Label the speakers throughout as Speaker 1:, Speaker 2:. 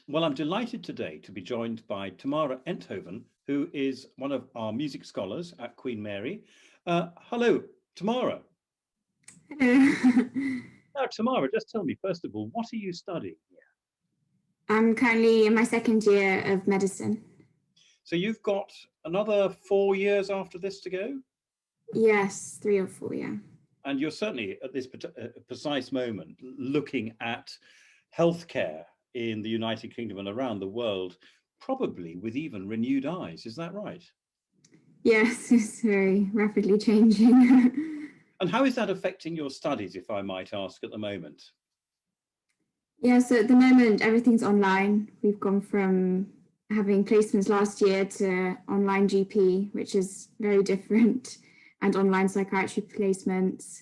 Speaker 1: Well, I'm delighted today to be joined by Tamara Enthoven, who is one of our music scholars at Queen Mary. Hello, Tamara.
Speaker 2: Hello.
Speaker 1: Now, Tamara, just tell me, first of all, what are you studying here?
Speaker 2: I'm currently in my second year of medicine.
Speaker 1: So you've got another 4 years after this to go?
Speaker 2: Yes, 3 or 4, yeah.
Speaker 1: And you're certainly at this precise moment looking at healthcare in the United Kingdom and around the world, probably with even renewed eyes. Is that right?
Speaker 2: Yes, it's very rapidly changing.
Speaker 1: And how is that affecting your studies, if I might ask, at the moment?
Speaker 2: Yeah, so at the moment, everything's online. We've gone from having placements last year to online GP, which is very different, and online psychiatry placements.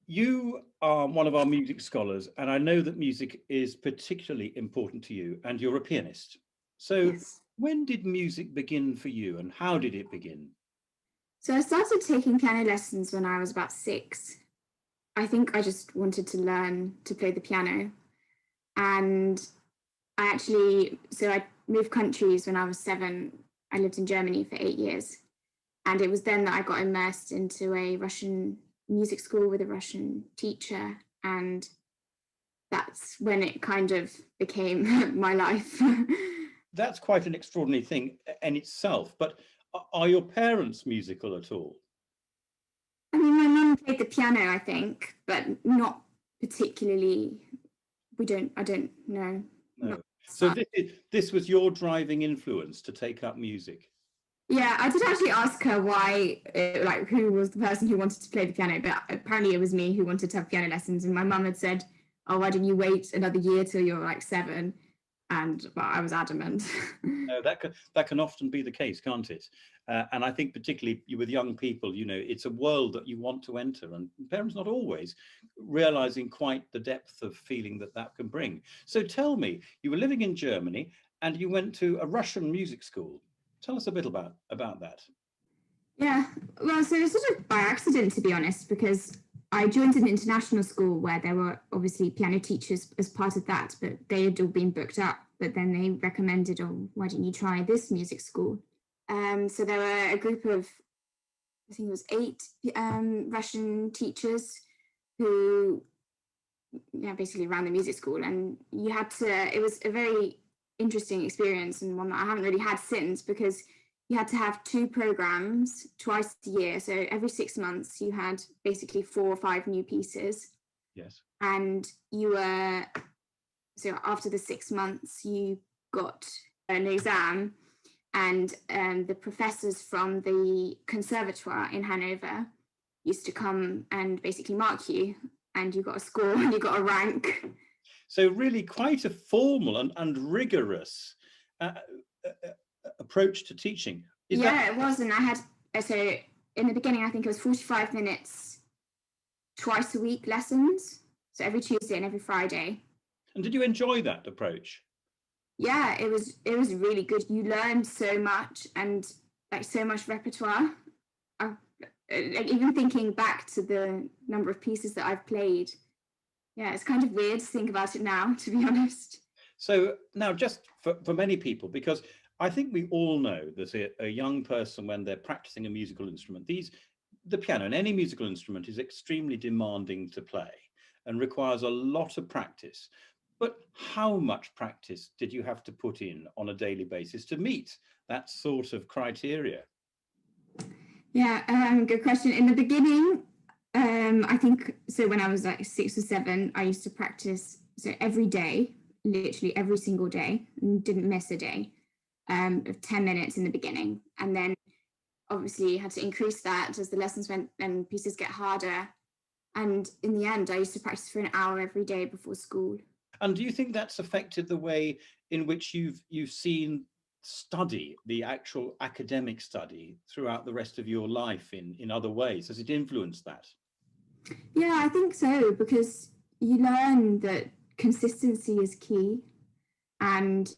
Speaker 1: You are one of our music scholars, and I know that music is particularly important to you, and you're a pianist. So
Speaker 2: Yes.
Speaker 1: when did music begin for you, and how did it begin?
Speaker 2: So I started taking piano lessons when I was about 6. I think I just wanted to learn to play the piano. And I moved countries when I was 7. I lived in Germany for 8 years. And it was then that I got immersed into a Russian music school with a Russian teacher. And that's when it kind of became my life.
Speaker 1: That's quite an extraordinary thing in itself, but are your parents musical at all?
Speaker 2: I mean, my mum played the piano, I think, but not particularly. I don't know.
Speaker 1: No. So this was your driving influence to take up music?
Speaker 2: Yeah, I did actually ask her why, like, who was the person who wanted to play the piano, but apparently it was me who wanted to have piano lessons. And my mum had said, "Oh, why didn't you wait another year till you're like 7?" And well, I was adamant.
Speaker 1: No, that can often be the case, can't it? And I think particularly with young people, you know, it's a world that you want to enter, and parents not always realizing quite the depth of feeling that that can bring. So tell me, you were living in Germany and you went to a Russian music school. Tell us a bit about that.
Speaker 2: Yeah, well, so it was sort of by accident, to be honest, because I joined an international school where there were obviously piano teachers as part of that, but they had all been booked up. But then they recommended, "Oh, why don't you try this music school?" So there were a group of, I think it was 8 Russian teachers who, yeah, basically ran the music school, and you had to. It was a very interesting experience and one that I haven't really had since, because you had to have 2 programs twice a year. So every 6 months, you had basically 4 or 5 new pieces.
Speaker 1: Yes.
Speaker 2: And you were, so after the 6 months, you got an exam, and the professors from the conservatoire in Hanover used to come and basically mark you, and you got a score and you got a rank.
Speaker 1: So really quite a formal and rigorous approach to teaching.
Speaker 2: It was. And I had, so in the beginning, I think it was 45 minutes twice a week lessons. So every Tuesday and every Friday.
Speaker 1: And did you enjoy that approach?
Speaker 2: Yeah, it was really good. You learned so much, and like so much repertoire. Like, even thinking back to the number of pieces that I've played, yeah, it's kind of weird to think about it now, to be honest.
Speaker 1: So now, just for many people, because I think we all know that a young person, when they're practicing a musical instrument, the piano and any musical instrument is extremely demanding to play and requires a lot of practice. But how much practice did you have to put in on a daily basis to meet that sort of criteria?
Speaker 2: Yeah, good question. In the beginning, I think so. When I was like 6 or 7, I used to practice so every day, literally every single day, and didn't miss a day. Of 10 minutes in the beginning, and then obviously had to increase that as the lessons went and pieces get harder. And in the end, I used to practice for an hour every day before school.
Speaker 1: And do you think that's affected the way in which you've seen study, the actual academic study, throughout the rest of your life in other ways? Has it influenced that?
Speaker 2: Yeah, I think so, because you learn that consistency is key. And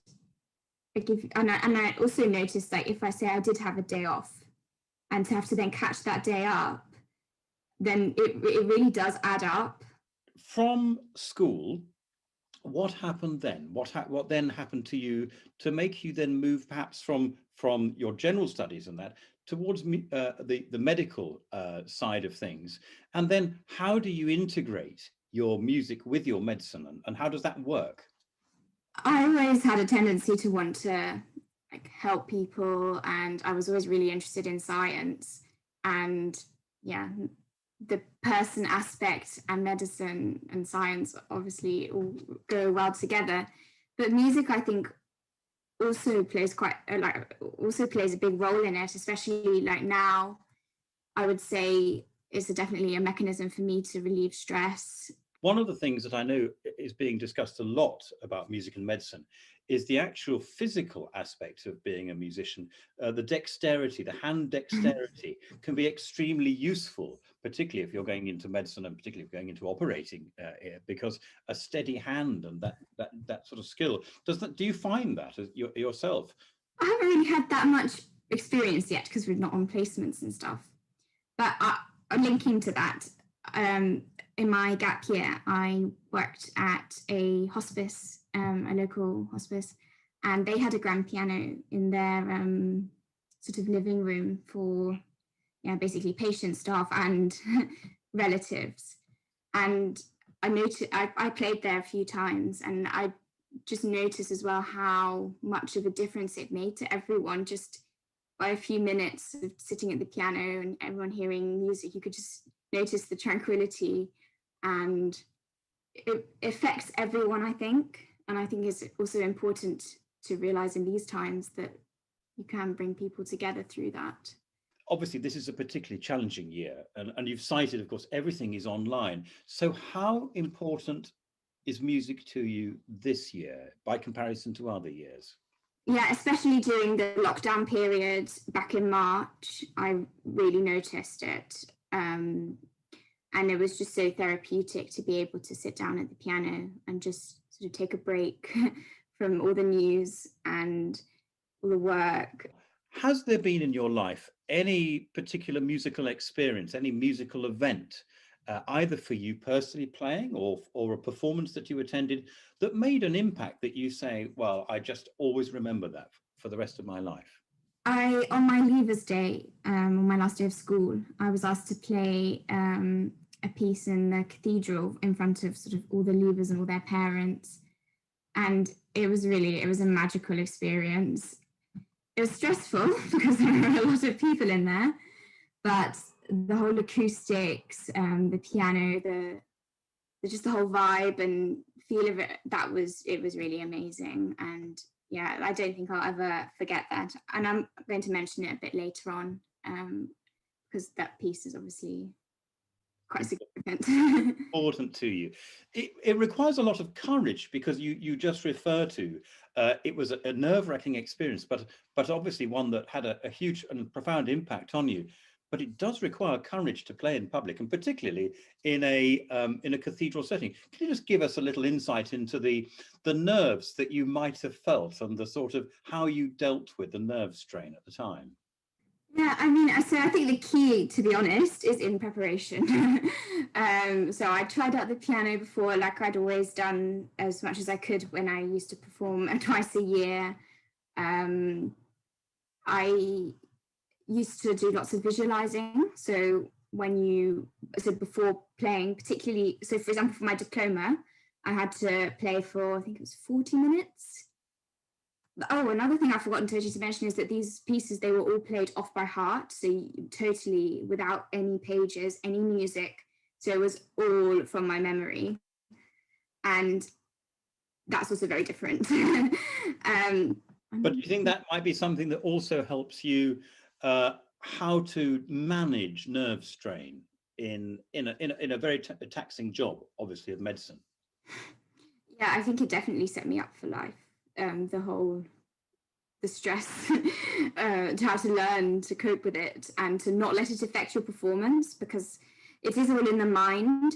Speaker 2: I also noticed that if I say I did have a day off and to have to then catch that day up, then it really does add up.
Speaker 1: From school, what happened then? What then happened to you to make you then move perhaps from your general studies and that towards the medical side of things? And then how do you integrate your music with your medicine, and how does that work?
Speaker 2: I always had a tendency to want to like help people, and I was always really interested in science. And yeah, the person aspect and medicine and science obviously all go well together. But music, I think, also plays also plays a big role in it, especially like now. I would say it's definitely a mechanism for me to relieve stress.
Speaker 1: One of the things that I know is being discussed a lot about music and medicine is the actual physical aspect of being a musician. The dexterity, the hand dexterity can be extremely useful, particularly if you're going into medicine and particularly if you're going into operating, because a steady hand and that sort of skill, do you find that yourself?
Speaker 2: I haven't really had that much experience yet because we're not on placements and stuff. But linking to that, in my gap year, I worked at a hospice, a local hospice, and they had a grand piano in their sort of living room for, yeah, basically patient staff and relatives. And I played there a few times, and I just noticed as well how much of a difference it made to everyone. Just by a few minutes of sitting at the piano and everyone hearing music, you could just notice the tranquility, and it affects everyone, I think. And I think it's also important to realize in these times that you can bring people together through that.
Speaker 1: Obviously, this is a particularly challenging year, and you've cited, of course, everything is online. So how important is music to you this year by comparison to other years?
Speaker 2: Yeah, especially during the lockdown period back in March, I really noticed it. And it was just so therapeutic to be able to sit down at the piano and just sort of take a break from all the news and all the work.
Speaker 1: Has there been in your life any particular musical experience, any musical event, either for you personally playing or a performance that you attended that made an impact that you say, well, I just always remember that for the rest of my life?
Speaker 2: On my leavers day, on my last day of school, I was asked to play a piece in the cathedral in front of sort of all the leavers and all their parents. And it was a magical experience. It was stressful because there were a lot of people in there, but the whole acoustics, the piano, just the whole vibe and feel of it, it was really amazing. And yeah, I don't think I'll ever forget that. And I'm going to mention it a bit later on, because that piece is obviously quite significant.
Speaker 1: Important to you. It requires a lot of courage, because you just refer to it was a nerve-wracking experience, but obviously one that had a huge and profound impact on you. But it does require courage to play in public, and particularly in a cathedral setting. Can you just give us a little insight into the nerves that you might have felt and the sort of how you dealt with the nerve strain at the time?
Speaker 2: Yeah, I mean, so I think the key, to be honest, is in preparation. So I tried out the piano before, like I'd always done as much as I could when I used to perform twice a year. I used to do lots of visualizing. So before playing, particularly, so for example, for my diploma, I had to play for, I think it was 40 minutes. Oh, another thing I've forgotten to mention is that these pieces, they were all played off by heart. So totally without any pages, any music. So it was all from my memory. And that's also very different.
Speaker 1: But do you think that might be something that also helps you how to manage nerve strain in a very taxing job, obviously, of medicine?
Speaker 2: Yeah, I think it definitely set me up for life. The stress, to how to learn to cope with it and to not let it affect your performance, because it is all in the mind.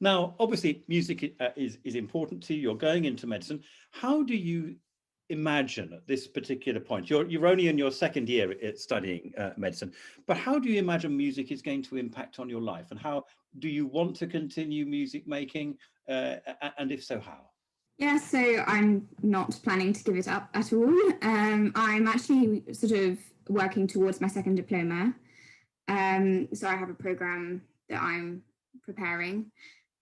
Speaker 1: Now, obviously, music is important to you. You're going into medicine. How do you imagine at this particular point? You're only in your second year at studying medicine, but how do you imagine music is going to impact on your life, and how do you want to continue music making, and if so, how?
Speaker 2: Yeah, so I'm not planning to give it up at all. I'm actually sort of working towards my second diploma. So I have a program that I'm preparing,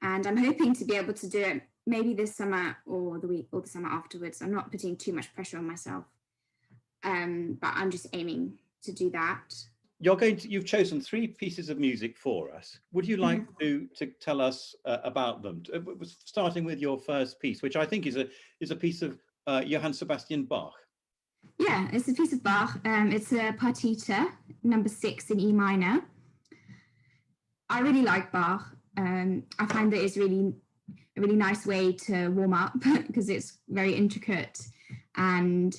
Speaker 2: and I'm hoping to be able to do it maybe this summer or the summer afterwards. I'm not putting too much pressure on myself, but I'm just aiming to do that.
Speaker 1: You've chosen 3 pieces of music for us. Would you like to tell us about them? Starting with your first piece, which I think is a piece of Johann Sebastian Bach.
Speaker 2: Yeah, it's a piece of Bach. It's a partita, number 6 in E minor. I really like Bach. I find that it's really a really nice way to warm up because it's very intricate. And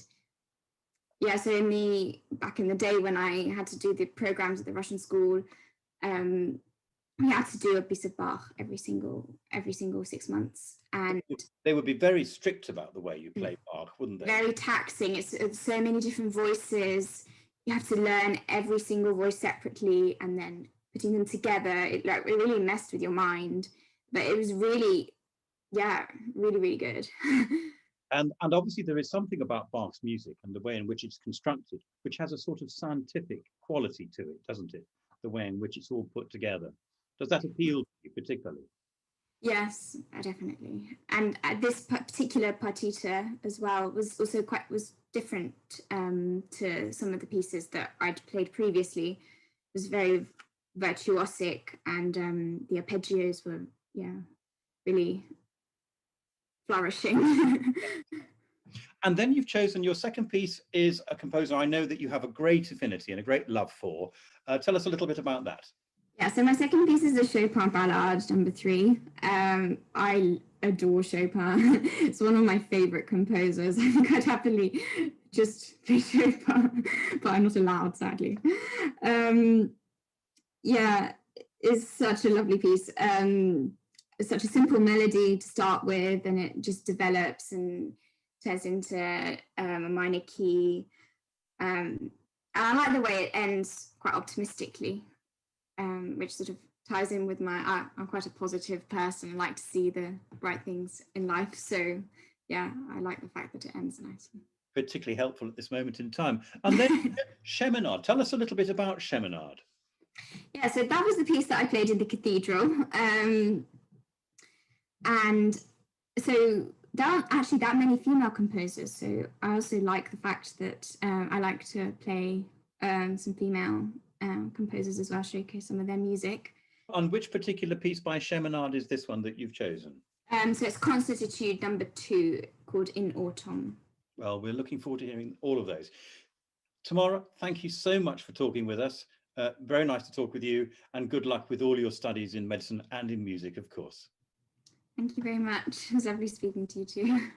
Speaker 2: yeah, so back in the day when I had to do the programs at the Russian school, we had to do a piece of Bach every single 6 months, and
Speaker 1: they would be very strict about the way you play Bach, wouldn't they?
Speaker 2: Very taxing. It's so many different voices. You have to learn every single voice separately, and then putting them together. It really messed with your mind, but it was really, yeah, really, really good.
Speaker 1: And obviously there is something about Bach's music and the way in which it's constructed, which has a sort of scientific quality to it, doesn't it? The way in which it's all put together. Does that appeal to you particularly?
Speaker 2: Yes, definitely. And this particular partita as well was also was different to some of the pieces that I'd played previously. It was very virtuosic, and the arpeggios were, really flourishing.
Speaker 1: And then you've chosen your second piece is a composer I know that you have a great affinity and a great love for. Tell us a little bit about that.
Speaker 2: Yeah, so my second piece is the Chopin Ballade, number 3. I adore Chopin. It's one of my favorite composers. I think I'd happily just play Chopin, but I'm not allowed, sadly. Yeah, it's such a lovely piece. It's such a simple melody to start with, and it just develops and turns into a minor key. And I like the way it ends quite optimistically, which sort of ties in with I'm quite a positive person. I like to see the bright things in life. So yeah, I like the fact that it ends nicely.
Speaker 1: Particularly helpful at this moment in time. And then Cheminade. Tell us a little bit about Cheminade.
Speaker 2: Yeah, so that was the piece that I played in the cathedral. And so there aren't actually that many female composers. So I also like the fact that I like to play some female composers as well, showcase some of their music.
Speaker 1: On which particular piece by Cheminade is this one that you've chosen?
Speaker 2: So it's Concert Etude number 2, called In Autumn.
Speaker 1: Well, we're looking forward to hearing all of those. Tamara, thank you so much for talking with us. Very nice to talk with you, and good luck with all your studies in medicine and in music, of course.
Speaker 2: Thank you very much. It was lovely speaking to you too.